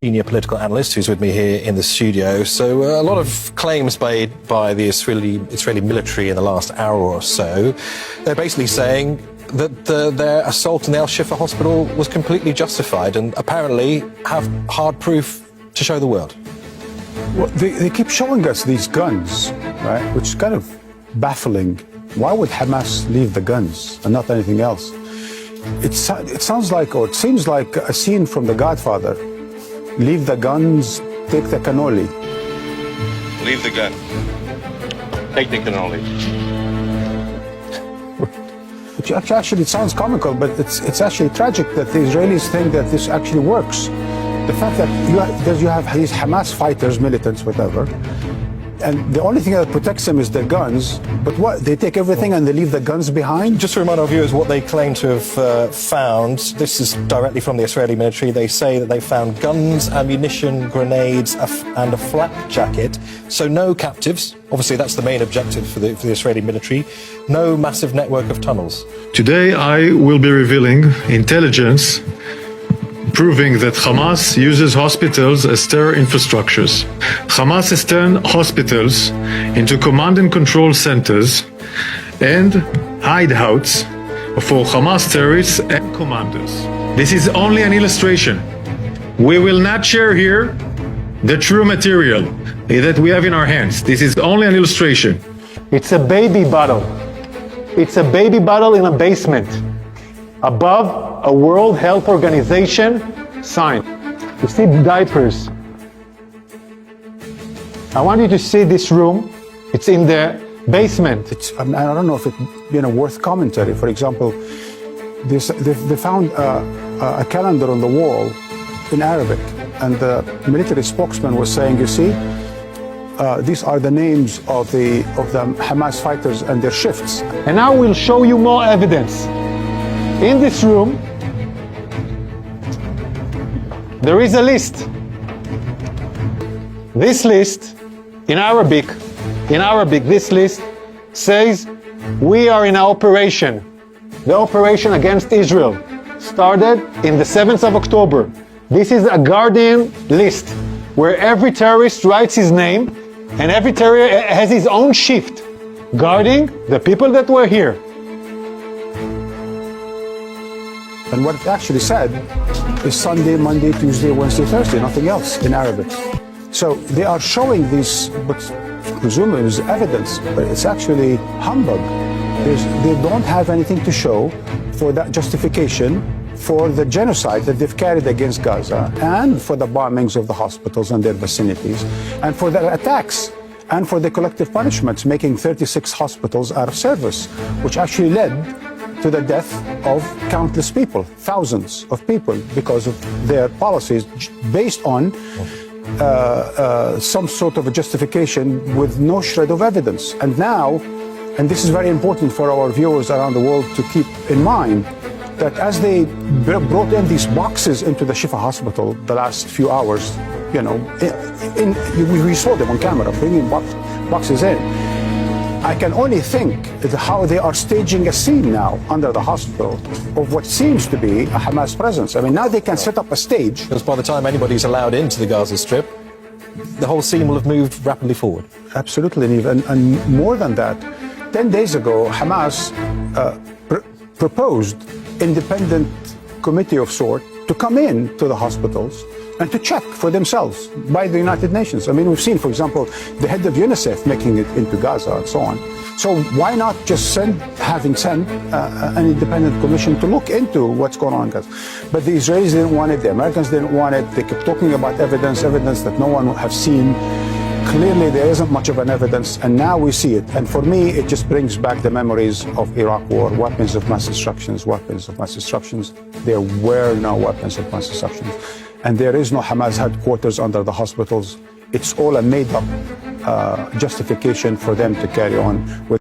senior political analyst who's with me here in the studio. So a lot of claims made by the Israeli military in the last hour or so. They're basically saying that their assault on the Al-Shifa hospital was completely justified and apparently have hard proof to show the world. Well, they keep showing us these guns, right, which is kind of baffling. Why would Hamas leave the guns and not anything else? It sounds like, or it seems like a scene from The Godfather. Leave the guns, take the cannoli. Leave the gun. Take the cannoli. Which actually, it sounds comical, but it's actually tragic that the Israelis think that this actually works. The fact that you have these Hamas fighters, militants, whatever, and the only thing that protects them is their guns, but what, they take everything and they leave the guns behind? Just to remind our viewers what they claim to have found, this is directly from the Israeli military. They say that they found guns, ammunition, grenades, and a flak jacket. So no captives. Obviously, that's the main objective for the Israeli military. No massive network of tunnels. Today, I will be revealing intelligence proving that Hamas uses hospitals as terror infrastructures. Hamas has turned hospitals into command and control centers and hideouts for Hamas terrorists and commanders. This is only an illustration. We will not share here the true material that we have in our hands. This is only an illustration. It's a baby bottle. It's a baby bottle in a basement, above a World Health Organization sign. You see diapers. I want you to see this room. It's in the basement. I don't know if it's worth commentary. For example, they found a calendar on the wall in Arabic, and the military spokesman was saying, you see, these are the names of the Hamas fighters and their shifts. And now we'll show you more evidence. In this room, there is a list. This list, in Arabic, this list says, we are in an operation. The operation against Israel started in the 7th of October. This is a Guardian list where every terrorist writes his name and every terrorist has his own shift, guarding the people that were here. And what it actually said is Sunday, Monday, Tuesday, Wednesday, Thursday, nothing else in Arabic. So they are showing this, but presumably is evidence, but it's actually humbug. They don't have anything to show for that justification for the genocide that they've carried against Gaza and for the bombings of the hospitals and their vicinities and for their attacks and for the collective punishments, making 36 hospitals out of service, which actually led to the death of countless people, thousands of people, because of their policies based on some sort of a justification with no shred of evidence. And now, and this is very important for our viewers around the world to keep in mind, that as they brought in these boxes into the Shifa hospital the last few hours, we saw them on camera bringing boxes in. I can only think how they are staging a scene now under the hospital of what seems to be a Hamas presence. I mean, now they can set up a stage. Because by the time anybody's allowed into the Gaza Strip, the whole scene will have moved rapidly forward. Absolutely, Niamh. And more than that, 10 days ago, Hamas proposed independent committee of sort to come in to the hospitals and to check for themselves by the United Nations. I mean, we've seen, for example, the head of UNICEF making it into Gaza and so on. So why not just having sent an independent commission to look into what's going on in Gaza? But the Israelis didn't want it, the Americans didn't want it. They kept talking about evidence that no one have seen. Clearly, there isn't much of an evidence, and now we see it. And for me, it just brings back the memories of Iraq war, weapons of mass destruction. There were no weapons of mass destruction. And there is no Hamas headquarters under the hospitals. It's all a made-up justification for them to carry on with